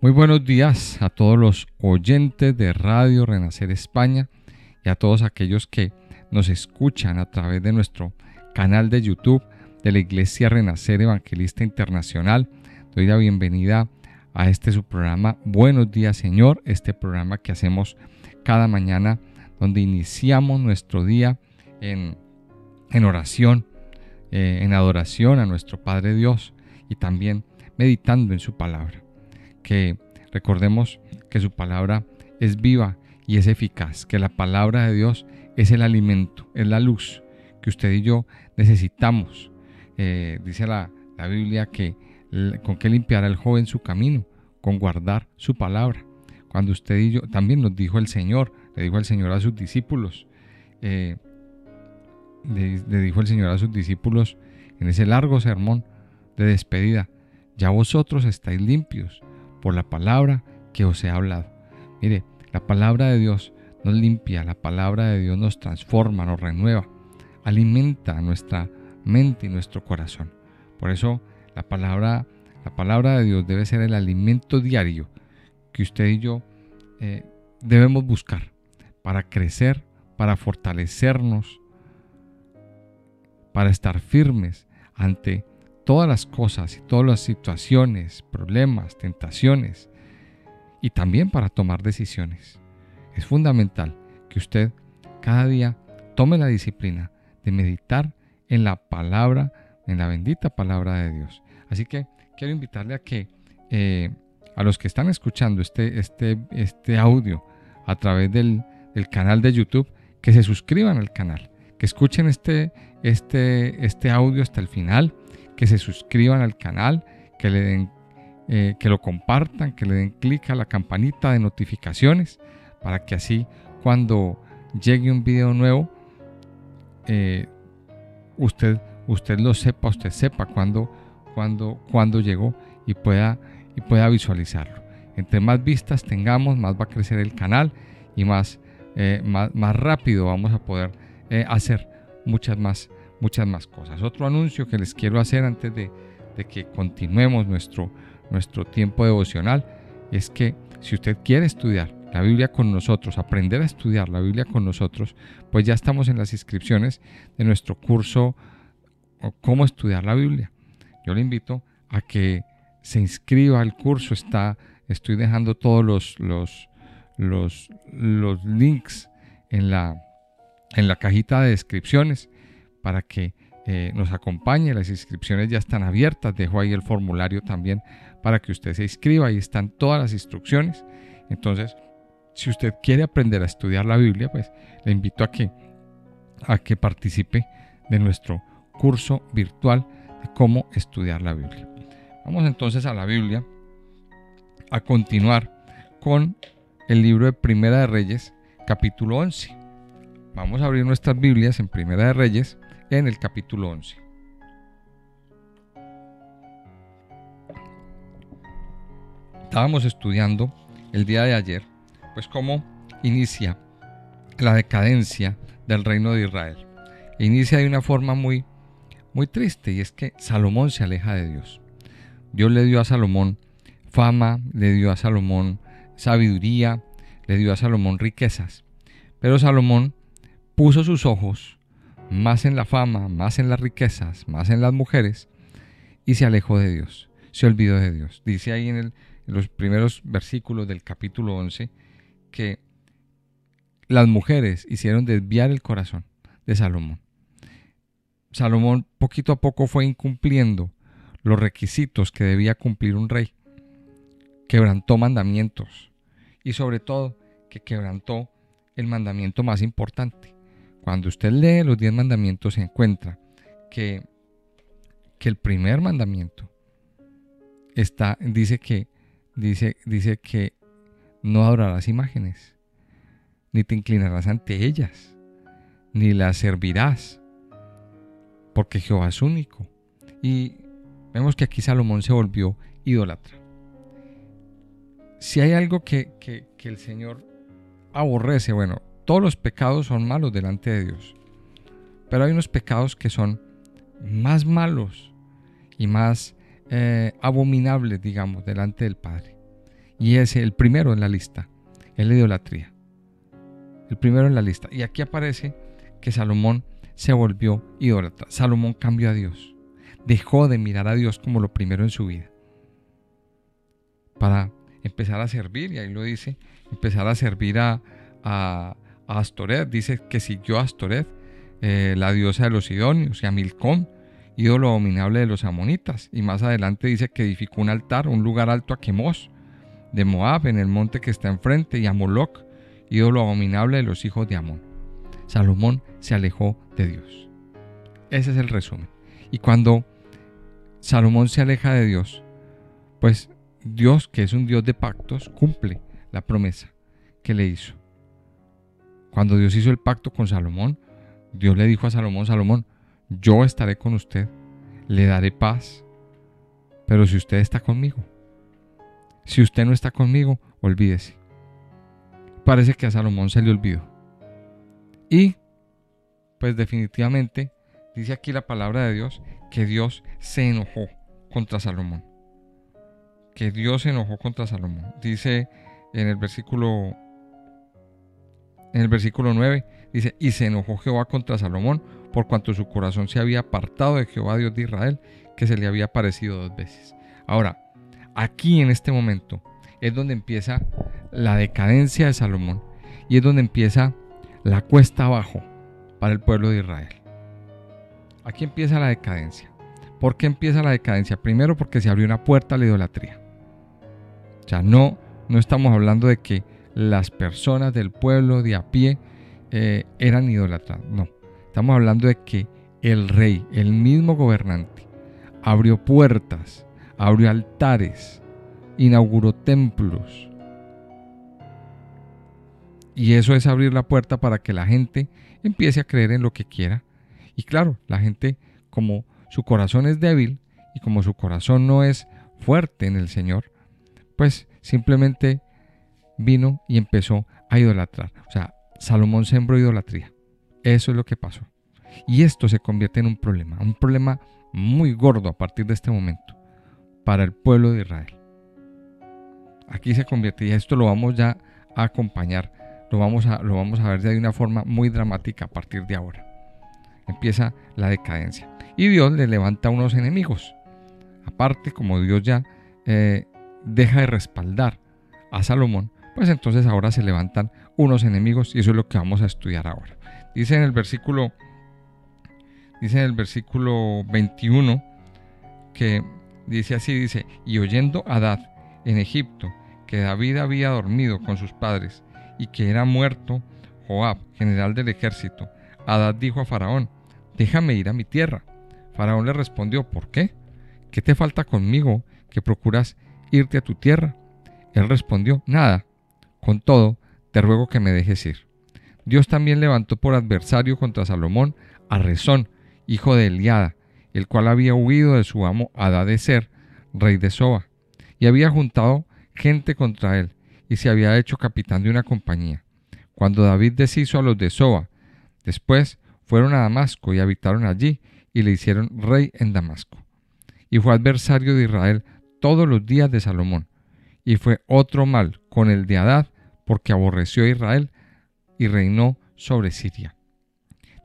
Muy buenos días a todos los oyentes de Radio Renacer España y a todos aquellos que nos escuchan a través de nuestro canal de YouTube de la Iglesia Renacer Evangelista Internacional. Doy la bienvenida a este su programa Buenos Días Señor, este programa que hacemos cada mañana donde iniciamos nuestro día en oración, en adoración a nuestro Padre Dios y también meditando en su palabra. Que recordemos que su palabra es viva y es eficaz, que la palabra de Dios es el alimento, es la luz que usted y yo necesitamos. Dice la Biblia que con qué limpiará el joven su camino, con guardar su palabra. Cuando usted y yo, también nos dijo el Señor, le dijo el Señor a sus discípulos, le dijo el Señor a sus discípulos en ese largo sermón de despedida: ya vosotros estáis limpios por la palabra que os he hablado. Mire, la palabra de Dios nos limpia, la palabra de Dios nos transforma, nos renueva, alimenta nuestra mente y nuestro corazón. Por eso la palabra de Dios debe ser el alimento diario que usted y yo debemos buscar para crecer, para fortalecernos, para estar firmes ante todas las cosas y todas las situaciones, problemas, tentaciones, y también para tomar decisiones. Es fundamental que usted cada día tome la disciplina de meditar en la palabra, en la bendita palabra de Dios. Así que quiero invitarle a que a los que están escuchando este audio a través del canal de YouTube, que se suscriban al canal, que escuchen este audio hasta el final, que se suscriban al canal, que le den, que lo compartan, que le den clic a la campanita de notificaciones, para que así cuando llegue un video nuevo, usted lo sepa, usted sepa cuándo llegó y pueda visualizarlo. Entre más vistas tengamos, más va a crecer el canal y más rápido vamos a poder hacer muchas más cosas. Otro anuncio que les quiero hacer antes de que continuemos nuestro tiempo devocional es que si usted quiere estudiar la Biblia con nosotros, aprender a estudiar la Biblia con nosotros, pues ya estamos en las inscripciones de nuestro curso Cómo estudiar la Biblia. Yo le invito a que se inscriba al curso. Estoy dejando todos los links en la cajita de descripciones para que nos acompañe. Las inscripciones ya están abiertas. Dejo ahí el formulario también para que usted se inscriba. Ahí están todas las instrucciones. Entonces, si usted quiere aprender a estudiar la Biblia, pues le invito a que participe de nuestro curso virtual de cómo estudiar la Biblia. Vamos entonces a la Biblia a continuar con el libro de Primera de Reyes, capítulo 11. Vamos a abrir nuestras Biblias en Primera de Reyes, en el capítulo 11. Estábamos estudiando el día de ayer, pues cómo inicia la decadencia del reino de Israel. Inicia de una forma muy triste, y es que Salomón se aleja de Dios. Dios le dio a Salomón fama, le dio a Salomón sabiduría, le dio a Salomón riquezas, pero Salomón puso sus ojos más en la fama, más en las riquezas, más en las mujeres, y se alejó de Dios, se olvidó de Dios. Dice ahí en los primeros versículos del capítulo 11 que las mujeres hicieron desviar el corazón de Salomón. Salomón poquito a poco fue incumpliendo los requisitos que debía cumplir un rey. Quebrantó mandamientos y sobre todo que quebrantó el mandamiento más importante. Cuando usted lee los 10 mandamientos se encuentra que el primer mandamiento dice que no adorarás imágenes, ni te inclinarás ante ellas, ni las servirás, porque Jehová es único. Y vemos que aquí Salomón se volvió idólatra. Si hay algo que el Señor aborrece, bueno, todos los pecados son malos delante de Dios, pero hay unos pecados que son más malos y más abominables, digamos, delante del Padre. Y ese, el primero en la lista, es la idolatría. El primero en la lista. Y aquí aparece que Salomón se volvió idólatra. Salomón cambió a Dios. Dejó de mirar a Dios como lo primero en su vida, para empezar a servir, y ahí lo dice, empezar a servir a Astoret. Dice que siguió a Astoret, la diosa de los sidonios, y a Milcom, ídolo abominable de los amonitas. Y más adelante dice que edificó un altar, un lugar alto a Quemos, de Moab, en el monte que está enfrente, y a Moloc, ídolo abominable de los hijos de Amón. Salomón se alejó de Dios. Ese es el resumen. Y cuando Salomón se aleja de Dios, pues Dios, que es un Dios de pactos, cumple la promesa que le hizo. Cuando Dios hizo el pacto con Salomón, Dios le dijo a Salomón: Salomón, yo estaré con usted, le daré paz, pero si usted está conmigo, si usted no está conmigo, olvídese. Parece que a Salomón se le olvidó. Y pues definitivamente dice aquí la palabra de Dios que Dios se enojó contra Salomón. Que Dios se enojó contra Salomón. Dice en el versículo 9, dice: y se enojó Jehová contra Salomón, por cuanto su corazón se había apartado de Jehová Dios de Israel, que se le había aparecido 2 veces. Ahora, aquí en este momento es donde empieza la decadencia de Salomón, y es donde empieza la cuesta abajo para el pueblo de Israel. Aquí empieza la decadencia. ¿Por qué empieza la decadencia? Primero, porque se abrió una puerta a la idolatría. O sea, no estamos hablando de que las personas del pueblo de a pie eran idólatras. No, estamos hablando de que el rey, el mismo gobernante, abrió puertas, abrió altares, inauguró templos. Y eso es abrir la puerta para que la gente empiece a creer en lo que quiera. Y claro, la gente, como su corazón es débil y como su corazón no es fuerte en el Señor, pues simplemente vino y empezó a idolatrar. O sea, Salomón sembró idolatría. Eso es lo que pasó. Y esto se convierte en un problema muy gordo a partir de este momento para el pueblo de Israel. Aquí se convierte, y esto lo vamos ya a acompañar, lo vamos a ver de una forma muy dramática a partir de ahora. Empieza la decadencia. Y Dios le levanta unos enemigos. Aparte, como Dios ya deja de respaldar a Salomón, pues entonces ahora se levantan unos enemigos, y eso es lo que vamos a estudiar ahora. Dice en el versículo 21 que dice así, dice: y oyendo Hadad en Egipto que David había dormido con sus padres y que era muerto Joab, general del ejército, Hadad dijo a Faraón: déjame ir a mi tierra. Faraón le respondió: ¿por qué? ¿Qué te falta conmigo que procuras irte a tu tierra? Él respondió: nada, con todo, te ruego que me dejes ir. Dios también levantó por adversario contra Salomón a Rezón, hijo de Eliada, el cual había huido de su amo Hadadezer, rey de Soba, y había juntado gente contra él, y se había hecho capitán de una compañía. Cuando David deshizo a los de Soba, después fueron a Damasco y habitaron allí, y le hicieron rey en Damasco. Y fue adversario de Israel todos los días de Salomón, y fue otro mal con el de Hadad, porque aborreció a Israel y reinó sobre Siria.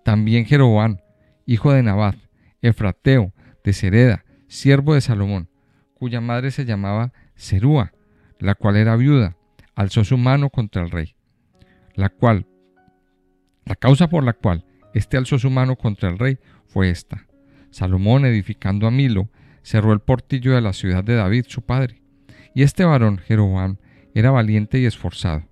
También Jeroboam, hijo de Nabat, efrateo de Sereda, siervo de Salomón, cuya madre se llamaba Serúa, la cual era viuda, alzó su mano contra el rey. La causa por la cual éste alzó su mano contra el rey fue esta: Salomón, edificando a Milo, cerró el portillo de la ciudad de David, su padre. Y este varón, Jeroboam, era valiente y esforzado.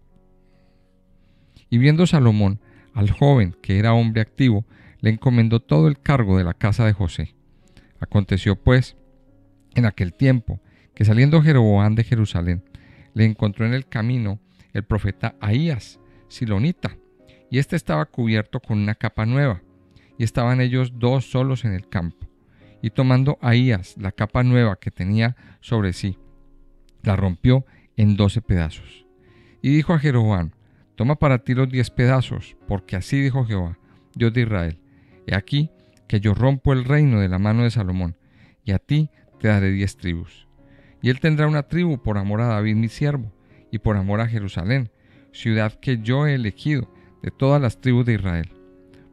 Y viendo Salomón al joven, que era hombre activo, le encomendó todo el cargo de la casa de José. Aconteció pues en aquel tiempo que, saliendo Jeroboam de Jerusalén, le encontró en el camino el profeta Ahías, silonita, y éste estaba cubierto con una capa nueva, y estaban ellos 2 solos en el campo. Y tomando Ahías la capa nueva que tenía sobre sí, la rompió en 12 pedazos. Y dijo a Jeroboam: toma para ti los 10 pedazos, porque así dijo Jehová, Dios de Israel: he aquí que yo rompo el reino de la mano de Salomón, y a ti te daré 10 tribus. Y él tendrá una tribu por amor a David mi siervo, y por amor a Jerusalén, ciudad que yo he elegido de todas las tribus de Israel,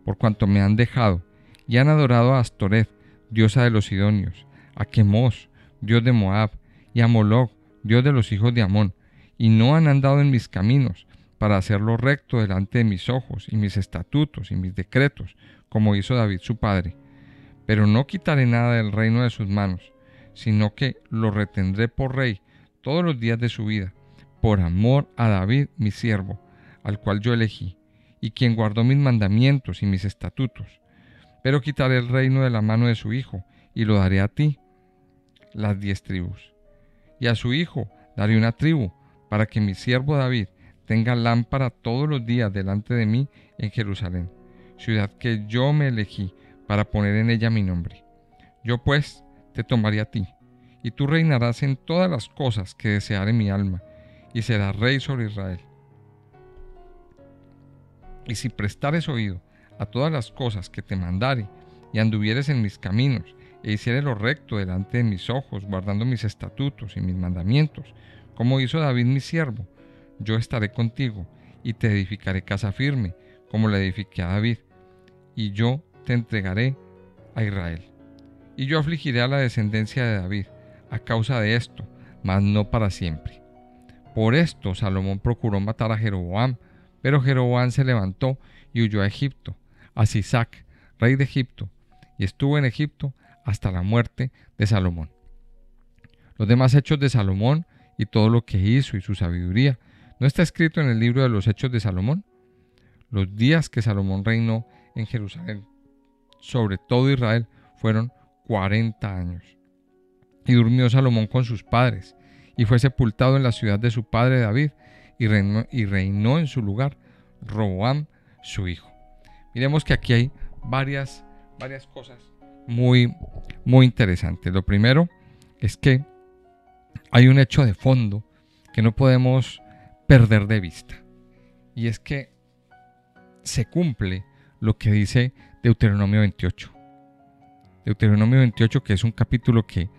por cuanto me han dejado y han adorado a Astoret, diosa de los sidonios, a Quemos, dios de Moab, y a Moloc, dios de los hijos de Amón, y no han andado en mis caminos, para hacerlo recto delante de mis ojos, y mis estatutos y mis decretos, como hizo David su padre. Pero no quitaré nada del reino de sus manos, sino que lo retendré por rey todos los días de su vida, por amor a David mi siervo, al cual yo elegí, y quien guardó mis mandamientos y mis estatutos. Pero quitaré el reino de la mano de su hijo, y lo daré a ti, las 10 tribus. Y a su hijo daré una tribu, para que mi siervo David tenga lámpara todos los días delante de mí en Jerusalén, ciudad que yo me elegí para poner en ella mi nombre. Yo pues te tomaré a ti, y tú reinarás en todas las cosas que deseare mi alma, y serás rey sobre Israel. Y si prestares oído a todas las cosas que te mandare, y anduvieres en mis caminos, e hicieres lo recto delante de mis ojos, guardando mis estatutos y mis mandamientos, como hizo David mi siervo, yo estaré contigo, y te edificaré casa firme, como la edifiqué a David, y yo te entregaré a Israel. Y yo afligiré a la descendencia de David, a causa de esto, mas no para siempre. Por esto Salomón procuró matar a Jeroboam, pero Jeroboam se levantó y huyó a Egipto, a Sisac, rey de Egipto, y estuvo en Egipto hasta la muerte de Salomón. Los demás hechos de Salomón y todo lo que hizo y su sabiduría, ¿no está escrito en el libro de los hechos de Salomón? Los días que Salomón reinó en Jerusalén sobre todo Israel fueron 40 años. Y durmió Salomón con sus padres, y fue sepultado en la ciudad de su padre David, y reinó en su lugar Roboam, su hijo. Miremos que aquí hay varias cosas muy interesantes. Lo primero es que hay un hecho de fondo que no podemos perder de vista, y es que se cumple lo que dice Deuteronomio 28. Deuteronomio 28, que es un capítulo que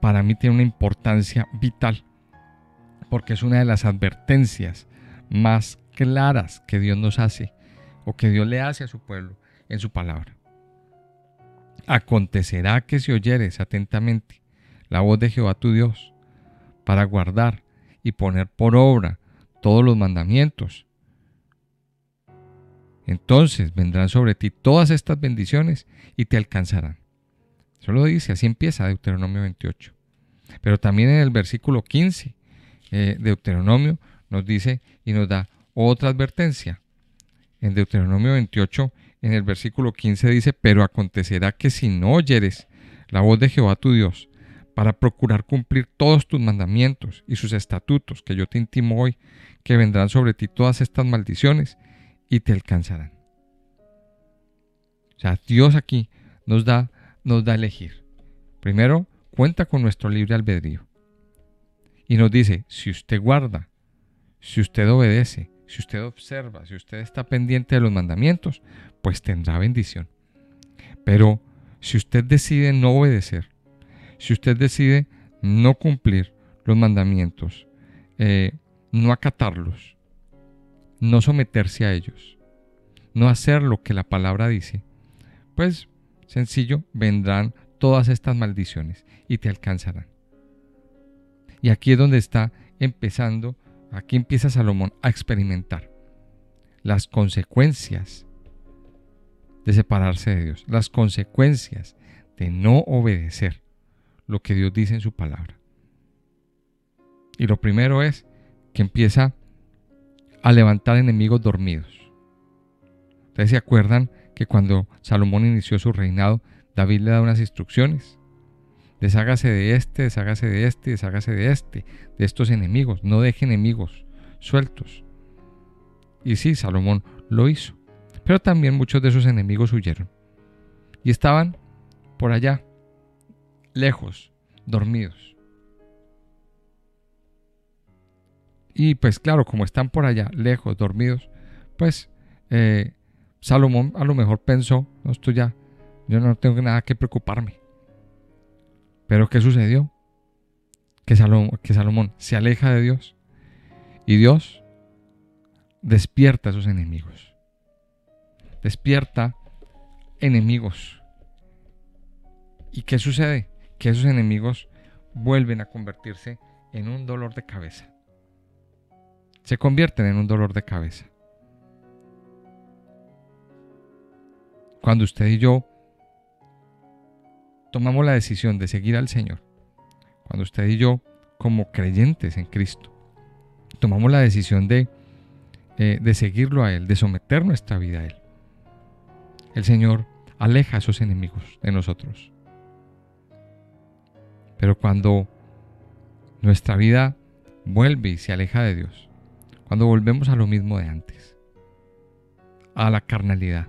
para mí tiene una importancia vital, porque es una de las advertencias más claras que Dios nos hace, o que Dios le hace a su pueblo en su palabra. Acontecerá que si oyeres atentamente la voz de Jehová tu Dios, para guardar y poner por obra todos los mandamientos, entonces vendrán sobre ti todas estas bendiciones y te alcanzarán. Eso lo dice, así empieza Deuteronomio 28. Pero también en el versículo 15, Deuteronomio nos dice y nos da otra advertencia. En Deuteronomio 28, en el versículo 15 dice: pero acontecerá que si no oyeres la voz de Jehová tu Dios, para procurar cumplir todos tus mandamientos y sus estatutos que yo te intimo hoy, que vendrán sobre ti todas estas maldiciones y te alcanzarán. O sea, Dios aquí nos da a elegir. Primero, cuenta con nuestro libre albedrío. Y nos dice, si usted guarda, si usted obedece, si usted observa, si usted está pendiente de los mandamientos, pues tendrá bendición. Pero si usted decide no obedecer, si usted decide no cumplir los mandamientos, no acatarlos, no someterse a ellos, no hacer lo que la palabra dice, pues sencillo, vendrán todas estas maldiciones y te alcanzarán. Y aquí es donde está empezando, aquí empieza Salomón a experimentar las consecuencias de separarse de Dios, las consecuencias de no obedecer lo que Dios dice en su palabra. Y lo primero es que empieza a levantar enemigos dormidos. Ustedes se acuerdan que cuando Salomón inició su reinado, David le da unas instrucciones: deshágase de este, deshágase de este, deshágase de este, de estos enemigos, no deje enemigos sueltos. Y sí, Salomón lo hizo, pero también muchos de esos enemigos huyeron y estaban por allá, lejos, dormidos. Y pues claro, como están por allá, lejos, dormidos, pues Salomón a lo mejor pensó, no, yo no tengo nada que preocuparme. Pero ¿qué sucedió? Que Salomón se aleja de Dios Y Dios despierta a esos enemigos. Despierta enemigos. ¿Y qué sucede? Que esos enemigos vuelven a convertirse en un dolor de cabeza. Se convierten en un dolor de cabeza. Cuando usted y yo tomamos la decisión de seguir al Señor, cuando usted y yo, como creyentes en Cristo, tomamos la decisión de seguirlo a Él, de someter nuestra vida a Él, el Señor aleja a esos enemigos de nosotros. Pero cuando nuestra vida vuelve y se aleja de Dios, cuando volvemos a lo mismo de antes, a la carnalidad,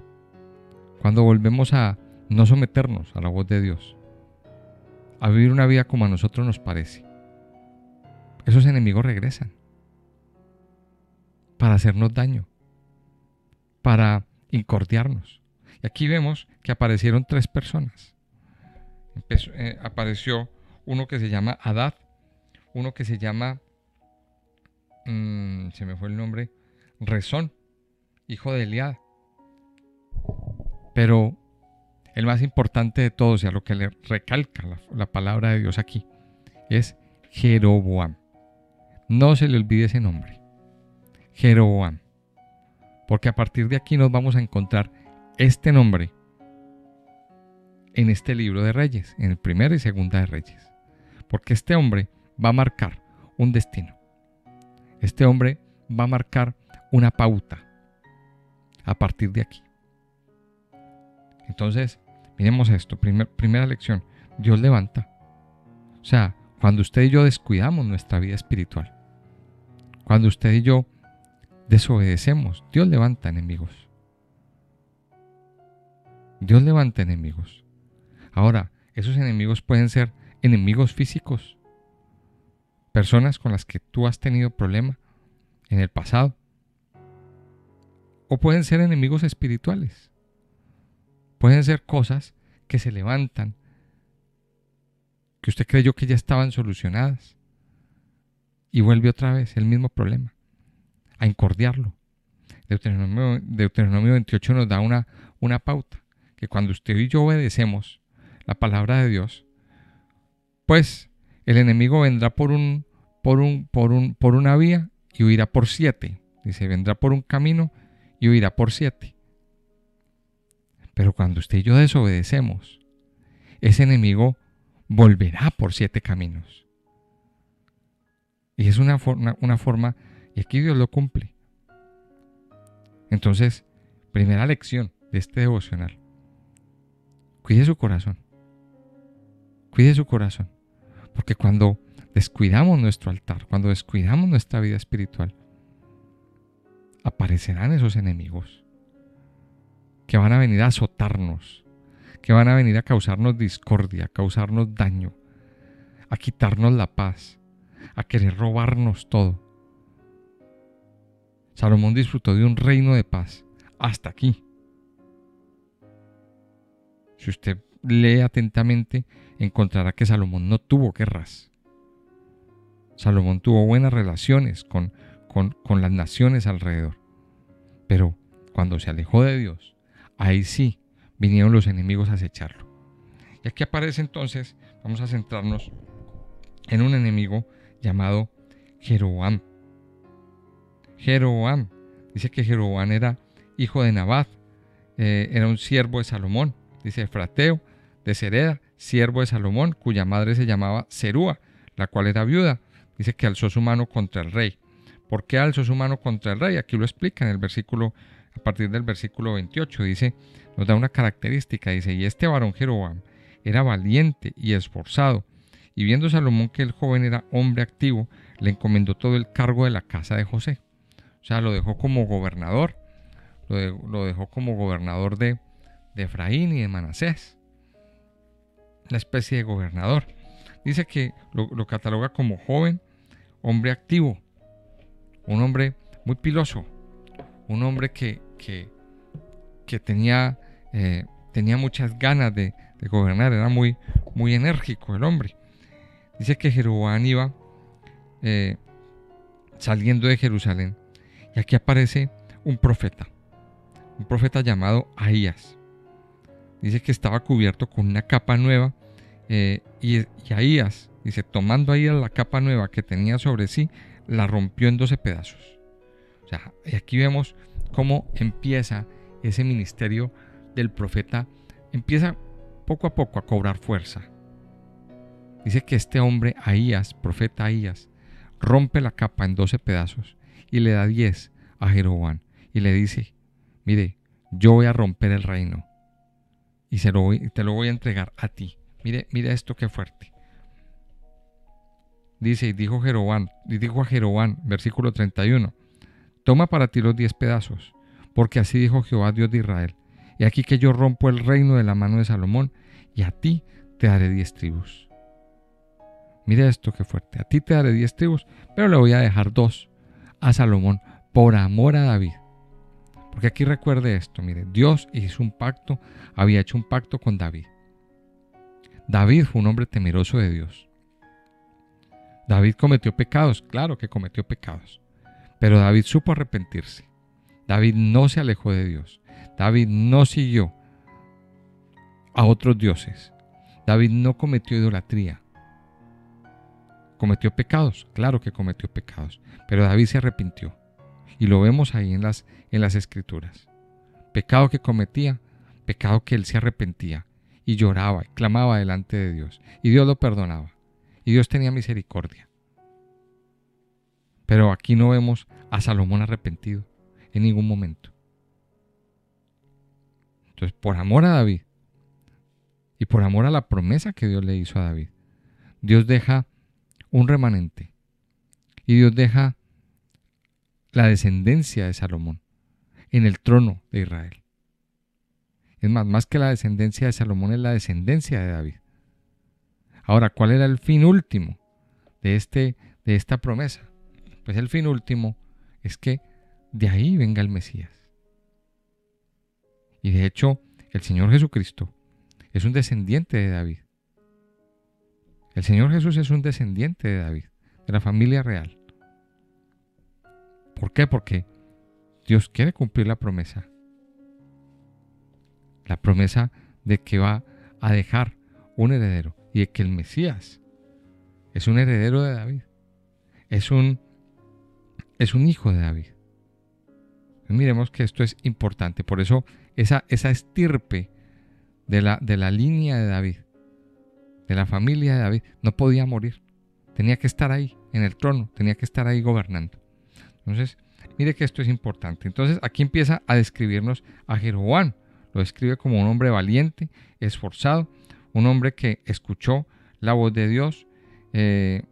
cuando volvemos a no someternos a la voz de Dios, a vivir una vida como a nosotros nos parece, esos enemigos regresan para hacernos daño, para incordiarnos. Y aquí vemos que aparecieron 3 personas. Apareció uno que se llama Hadad, uno que se llama, se me fue el nombre, Rezón, hijo de Eliad. Pero el más importante de todos, y a lo que le recalca la palabra de Dios aquí, es Jeroboam. No se le olvide ese nombre, Jeroboam, porque a partir de aquí nos vamos a encontrar este nombre en este libro de Reyes, en el Primera y Segunda de Reyes, porque este hombre va a marcar un destino. Este hombre va a marcar una pauta a partir de aquí. Entonces, miremos esto. Primera lección. Dios levanta. O sea, cuando usted y yo descuidamos nuestra vida espiritual, cuando usted y yo desobedecemos, Dios levanta enemigos. Dios levanta enemigos. Ahora, esos enemigos pueden ser enemigos físicos, personas con las que tú has tenido problema en el pasado, o pueden ser enemigos espirituales. Pueden ser cosas que se levantan, que usted creyó que ya estaban solucionadas, y vuelve otra vez el mismo problema, a incordiarlo. Deuteronomio 28 nos da una pauta, que cuando usted y yo obedecemos la palabra de Dios, pues el enemigo vendrá por una vía y huirá por 7. Dice, vendrá por un camino y huirá por 7. Pero cuando usted y yo desobedecemos, ese enemigo volverá por 7 caminos. Y es una forma, y aquí Dios lo cumple. Entonces, primera lección de este devocional: cuide su corazón. Cuide su corazón. Porque cuando descuidamos nuestro altar, cuando descuidamos nuestra vida espiritual, aparecerán esos enemigos que van a venir a azotarnos, que van a venir a causarnos discordia, a causarnos daño, a quitarnos la paz, a querer robarnos todo. Salomón disfrutó de un reino de paz hasta aquí. Si usted lee atentamente, encontrará que Salomón no tuvo guerras. Salomón tuvo buenas relaciones con las naciones alrededor. Pero cuando se alejó de Dios, ahí sí vinieron los enemigos a acecharlo. Y aquí aparece entonces, vamos a centrarnos en un enemigo llamado Jeroboam. Jeroboam, dice que Jeroboam era hijo de Nabat, era un siervo de Salomón, dice Efrateo, de Sereda, siervo de Salomón, cuya madre se llamaba Serúa, la cual era viuda. Dice que alzó su mano contra el rey. ¿Por qué alzó su mano contra el rey? Aquí lo explica en el versículo, a partir del versículo 28, dice, nos da una característica, dice, y este varón Jeroboam era valiente y esforzado, y viendo Salomón que el joven era hombre activo, le encomendó todo el cargo de la casa de José. O sea, lo dejó como gobernador, lo dejó como gobernador de Efraín y de Manasés, una especie de gobernador. Dice que lo cataloga como joven, hombre activo, un hombre muy piloso, un hombre que tenía muchas ganas de gobernar, era muy enérgico el hombre. Dice que Jeroboam iba saliendo de Jerusalén. Y aquí aparece un profeta llamado Ahías. Dice que estaba cubierto con una capa nueva y Ahías, dice, tomando Ahías la capa nueva que tenía sobre sí, la rompió en 12 pedazos. O sea, y aquí vemos cómo empieza ese ministerio del profeta, empieza poco a poco a cobrar fuerza. Dice que este hombre, Ahías, profeta Ahías, rompe la capa en 12 pedazos y le da 10 a Jeroboam y le dice, mire, yo voy a romper el reino y te lo voy a entregar a ti. Mire esto qué fuerte. Dice, y dijo a Jeroboam, versículo 31, toma para ti los 10 pedazos, porque así dijo Jehová Dios de Israel, y aquí que yo rompo el reino de la mano de Salomón, y a ti te daré 10 tribus. Mire esto qué fuerte, a ti te daré 10 tribus, pero le voy a dejar 2 a Salomón por amor a David. Porque aquí recuerde esto, mire, Dios hizo un pacto, había hecho un pacto con David. David fue un hombre temeroso de Dios. David cometió pecados, claro que cometió pecados, pero David supo arrepentirse. David no se alejó de Dios. David no siguió a otros dioses. David no cometió idolatría. ¿Cometió pecados? Claro que cometió pecados, pero David se arrepintió. Y lo vemos ahí en las escrituras. Pecado que cometía, pecado que él se arrepentía y lloraba y clamaba delante de Dios. Y Dios lo perdonaba. Y Dios tenía misericordia. Pero aquí no vemos a Salomón arrepentido en ningún momento. Entonces, por amor a David y por amor a la promesa que Dios le hizo a David, Dios deja un remanente y Dios deja la descendencia de Salomón en el trono de Israel. Es más que la descendencia de Salomón es la descendencia de David. Ahora, ¿cuál era el fin último de esta promesa? Pues el fin último es que de ahí venga el Mesías. Y de hecho, el Señor Jesucristo es un descendiente de David. El Señor Jesús es un descendiente de David, de la familia real. ¿Por qué? Porque Dios quiere cumplir la promesa. La promesa de que va a dejar un heredero y de que el Mesías es un heredero de David. Es un hijo de David. Miremos que esto es importante. Por eso esa estirpe de la línea de David, de la familia de David, no podía morir. Tenía que estar ahí, en el trono. Tenía que estar ahí gobernando. Entonces, mire que esto es importante. Entonces, aquí empieza a describirnos a Jeroboam. Lo describe como un hombre valiente, esforzado, un hombre que escuchó la voz de Dios. Dice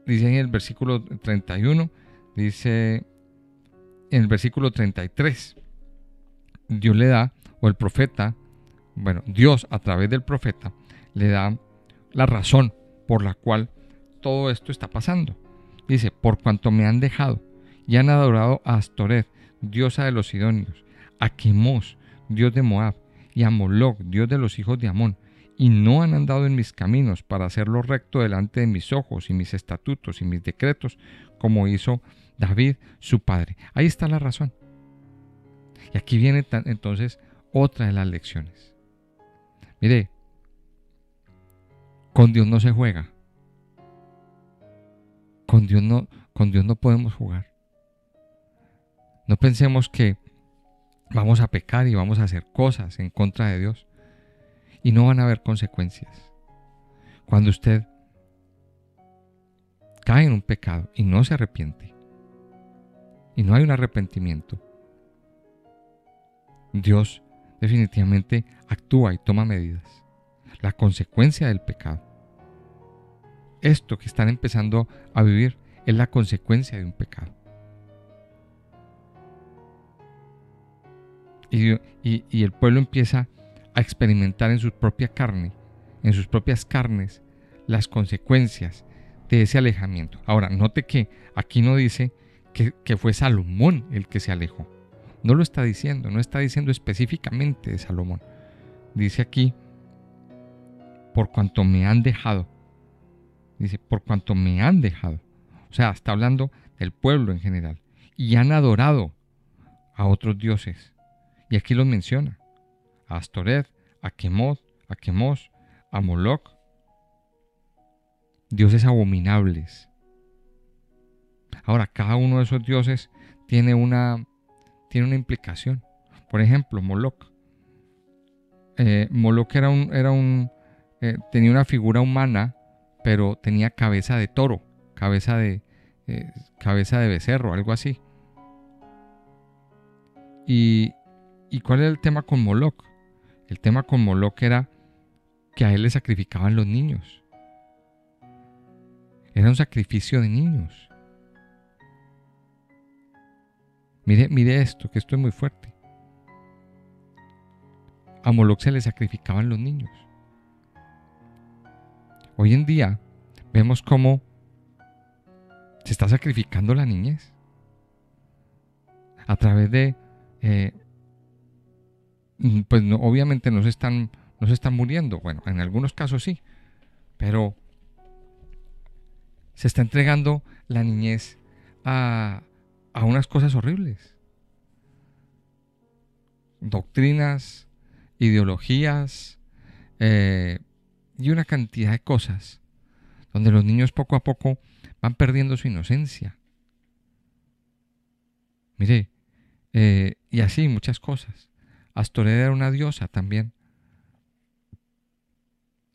en el versículo 31, dice en el versículo 33, Dios le da, o el profeta, Dios a través del profeta, le da la razón por la cual todo esto está pasando. Dice, por cuanto me han dejado y han adorado a Astoret, diosa de los sidonios, a Quemos, dios de Moab, y a Moloc, dios de los hijos de Amón, y no han andado en mis caminos para hacerlo recto delante de mis ojos y mis estatutos y mis decretos, como hizo David su padre. Ahí está la razón. Y aquí viene entonces otra de las lecciones. Mire, con Dios no se juega. Con Dios no podemos jugar. No pensemos que vamos a pecar y vamos a hacer cosas en contra de Dios y no van a haber consecuencias. Cuando usted cae en un pecado y no se arrepiente y no hay un arrepentimiento, Dios definitivamente actúa y toma medidas. La consecuencia del pecado. Esto que están empezando a vivir es la consecuencia de un pecado. Y el pueblo empieza a experimentar en su propia carne, en sus propias carnes, las consecuencias de ese alejamiento. Ahora, note que aquí no dice que fue Salomón el que se alejó. No lo está diciendo, no está diciendo específicamente de Salomón. Dice aquí, por cuanto me han dejado. Dice, por cuanto me han dejado. O sea, está hablando del pueblo en general. Y han adorado a otros dioses. Y aquí los menciona. A Astoret, a Quemod, a Quemos, a Moloch. Dioses abominables. Ahora, cada uno de esos dioses tiene una implicación. Por ejemplo, Moloch. Moloch tenía una figura humana, pero tenía cabeza de toro, cabeza de becerro, algo así. ¿Y cuál era el tema con Moloch? El tema con Moloch era que a él le sacrificaban los niños. Era un sacrificio de niños. Mire esto, que esto es muy fuerte. A Moloch se le sacrificaban los niños. Hoy en día vemos cómo se está sacrificando la niñez a través de, pues no, obviamente no se están muriendo. Bueno, en algunos casos sí, pero se está entregando la niñez a unas cosas horribles. Doctrinas, ideologías y una cantidad de cosas donde los niños poco a poco van perdiendo su inocencia. Mire, y así muchas cosas. Astoret era una diosa también.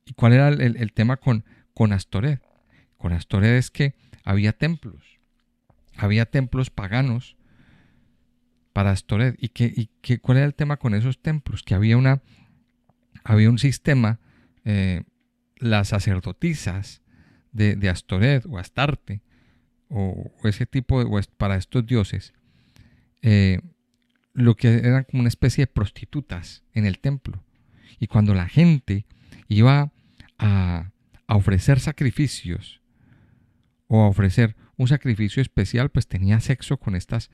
¿Y cuál era el tema con Astoret? Con Astoret es que había templos paganos para Astoret. ¿Cuál era el tema con esos templos? Que había un sistema, las sacerdotisas de Astoret o Astarte, o ese tipo para estos dioses, lo que eran como una especie de prostitutas en el templo. Y cuando la gente iba a ofrecer sacrificios o a ofrecer un sacrificio especial, pues tenía sexo con estas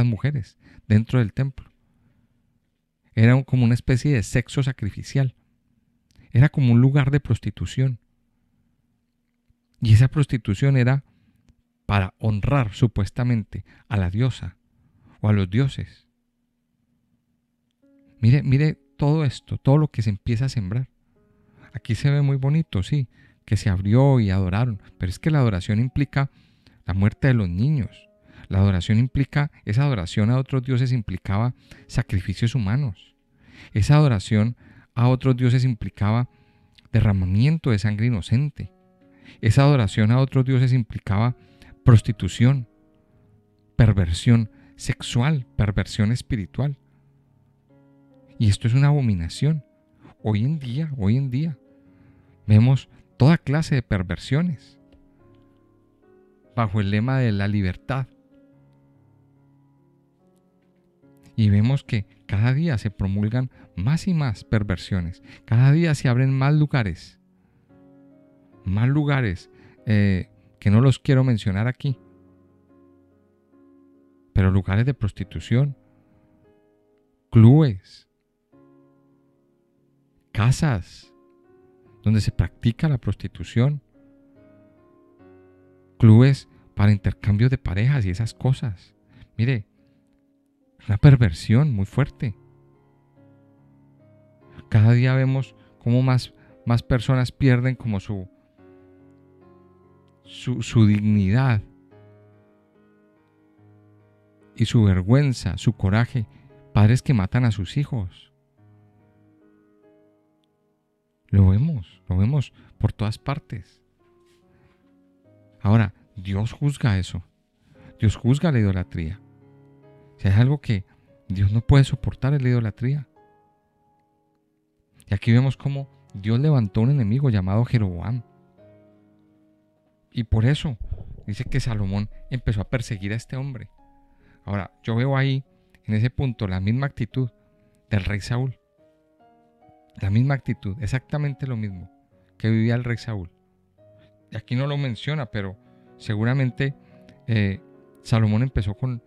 mujeres dentro del templo. Era como una especie de sexo sacrificial. Era como un lugar de prostitución. Y esa prostitución era para honrar supuestamente a la diosa o a los dioses. Mire todo esto, todo lo que se empieza a sembrar. Aquí se ve muy bonito, sí, que se abrió y adoraron, pero es que la adoración implica la muerte de los niños. Esa adoración a otros dioses implicaba sacrificios humanos. Esa adoración a otros dioses implicaba derramamiento de sangre inocente. Esa adoración a otros dioses implicaba prostitución, perversión sexual, perversión espiritual. Y esto es una abominación. Hoy en día, vemos toda clase de perversiones bajo el lema de la libertad. Y vemos que cada día se promulgan más y más perversiones. Cada día se abren más lugares que no los quiero mencionar aquí. Pero lugares de prostitución, clubes, casas donde se practica la prostitución, clubes para intercambio de parejas y esas cosas. Mire, una perversión muy fuerte. Cada día vemos cómo más personas pierden como su dignidad y su vergüenza, su coraje. Padres que matan a sus hijos. Lo vemos por todas partes. Ahora, Dios juzga eso. Dios juzga la idolatría. Si hay algo que Dios no puede soportar es la idolatría. Y aquí vemos cómo Dios levantó un enemigo llamado Jeroboam. Y por eso dice que Salomón empezó a perseguir a este hombre. Ahora, yo veo ahí, en ese punto, la misma actitud del rey Saúl. La misma actitud, exactamente lo mismo que vivía el rey Saúl. Y aquí no lo menciona, pero seguramente Salomón empezó con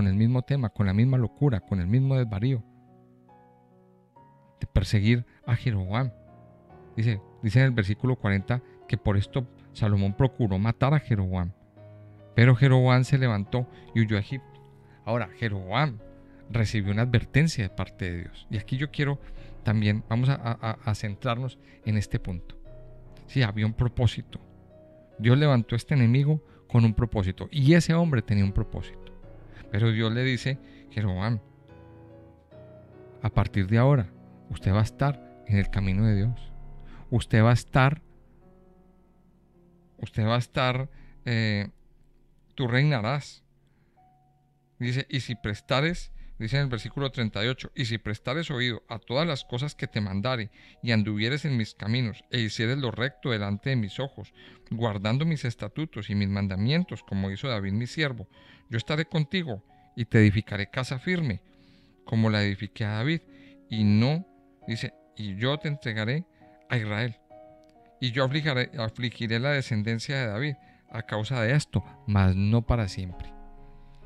el mismo tema, con la misma locura, con el mismo desvarío de perseguir a Jeroboam. Dice en el versículo 40 que por esto Salomón procuró matar a Jeroboam. Pero Jeroboam se levantó y huyó a Egipto. Ahora, Jeroboam recibió una advertencia de parte de Dios. Y aquí yo quiero también, vamos a centrarnos en este punto. Sí, había un propósito. Dios levantó a este enemigo con un propósito. Y ese hombre tenía un propósito. Pero Dios le dice, Jeroboam, a partir de ahora, usted va a estar en el camino de Dios. Usted va a estar, tú reinarás. Dice, y si prestares, dice en el versículo 38, y si prestares oído a todas las cosas que te mandare, y anduvieres en mis caminos, e hicieres lo recto delante de mis ojos, guardando mis estatutos y mis mandamientos, como hizo David mi siervo, yo estaré contigo, y te edificaré casa firme, como la edifiqué a David, y no, dice, y yo te entregaré a Israel, y yo afligiré la descendencia de David, a causa de esto, mas no para siempre.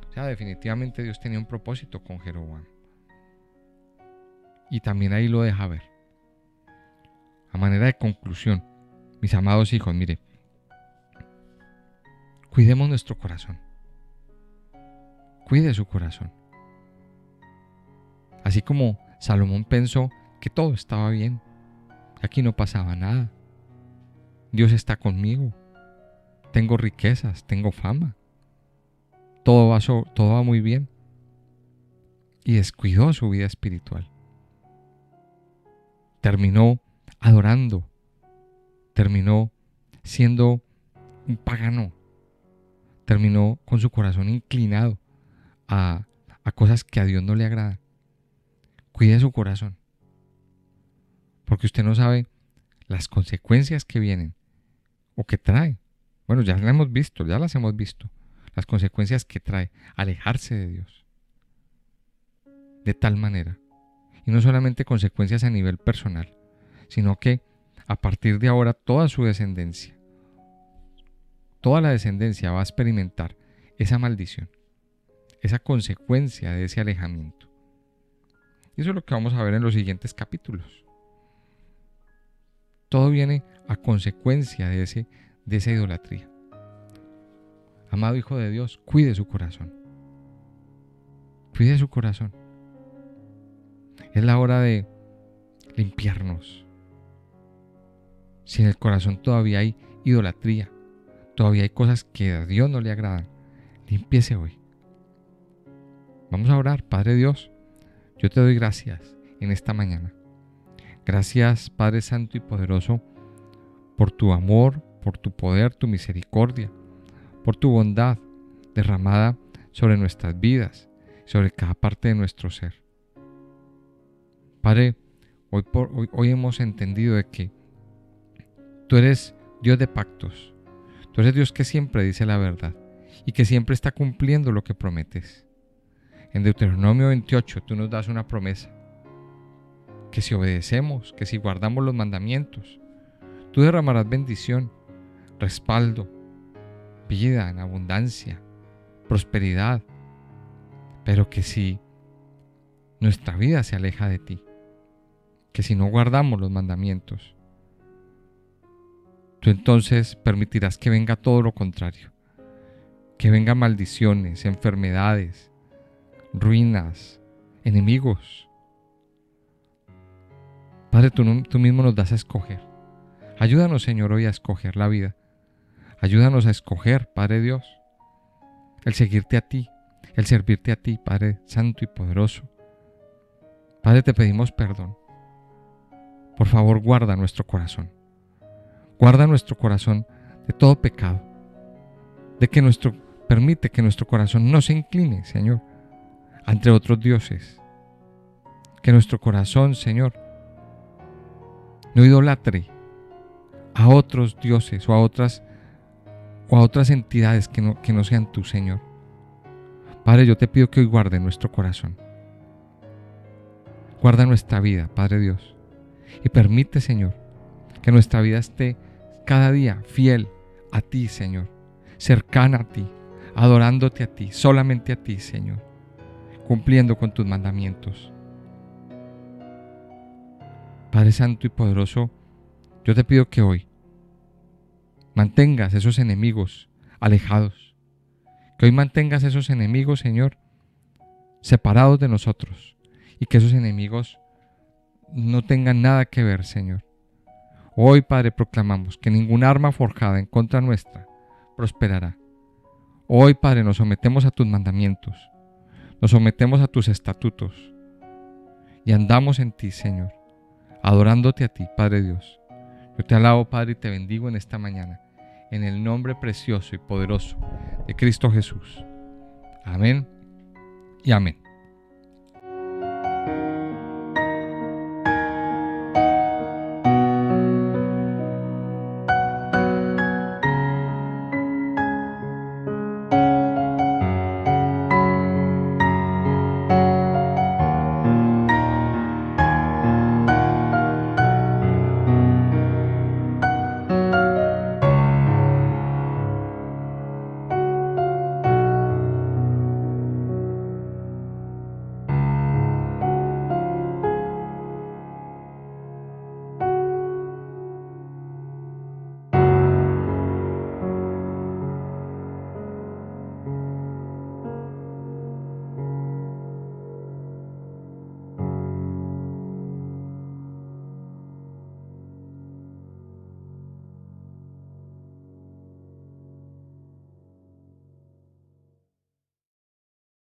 O sea, definitivamente Dios tenía un propósito con Jeroboam. Y también ahí lo deja ver. A manera de conclusión, mis amados hijos, mire, cuidemos nuestro corazón. Cuide su corazón. Así como Salomón pensó que todo estaba bien, aquí no pasaba nada. Dios está conmigo. Tengo riquezas, tengo fama. Todo va muy bien. Y descuidó su vida espiritual. Terminó adorando. Terminó siendo un pagano. Terminó con su corazón inclinado a cosas que a Dios no le agradan. Cuide su corazón. Porque usted no sabe las consecuencias que vienen o que trae. Bueno, ya las hemos visto. Las consecuencias que trae alejarse de Dios. De tal manera. Y no solamente consecuencias a nivel personal, sino que a partir de ahora toda su descendencia, toda la descendencia va a experimentar esa maldición, esa consecuencia de ese alejamiento. Y eso es lo que vamos a ver en los siguientes capítulos. Todo viene a consecuencia de esa idolatría. Amado hijo de Dios, cuide su corazón. Cuide su corazón. Es la hora de limpiarnos. Si en el corazón todavía hay idolatría, todavía hay cosas que a Dios no le agradan, límpiese hoy. Vamos a orar. Padre Dios, yo te doy gracias en esta mañana. Gracias, Padre Santo y Poderoso, por tu amor, por tu poder, tu misericordia, por tu bondad derramada sobre nuestras vidas, sobre cada parte de nuestro ser. Padre, hoy hemos entendido de que tú eres Dios de pactos. Tú eres Dios que siempre dice la verdad y que siempre está cumpliendo lo que prometes. En Deuteronomio 28 tú nos das una promesa, que si obedecemos, que si guardamos los mandamientos, tú derramarás bendición, respaldo, vida en abundancia, prosperidad, pero que si nuestra vida se aleja de ti, que si no guardamos los mandamientos, tú entonces permitirás que venga todo lo contrario, que vengan maldiciones, enfermedades, ruinas, enemigos. Padre, tú mismo nos das a escoger. Ayúdanos, Señor, hoy a escoger la vida. Ayúdanos a escoger, Padre Dios, el seguirte a ti, el servirte a ti, Padre Santo y Poderoso. Padre, te pedimos perdón. Por favor, guarda nuestro corazón. Guarda nuestro corazón de todo pecado. Permite que nuestro corazón no se incline, Señor, ante otros dioses. Que nuestro corazón, Señor, no idolatre a otros dioses o a otras entidades que no sean tú, Señor. Padre, yo te pido que hoy guarde nuestro corazón. Guarda nuestra vida, Padre Dios. Y permite, Señor, que nuestra vida esté cada día fiel a ti, Señor. Cercana a ti, adorándote a ti, solamente a ti, Señor. Cumpliendo con tus mandamientos. Padre Santo y Poderoso, yo te pido que hoy mantengas esos enemigos alejados, Que hoy mantengas esos enemigos, Señor, separados de nosotros, y que esos enemigos no tengan nada que ver, Señor. Hoy, Padre, proclamamos que ningún arma forjada en contra nuestra prosperará. Hoy, Padre, nos sometemos a tus mandamientos, nos sometemos a tus estatutos y andamos en ti, Señor, adorándote a ti, Padre Dios. Yo te alabo, Padre, y te bendigo en esta mañana, en el nombre precioso y poderoso de Cristo Jesús. Amén y amén.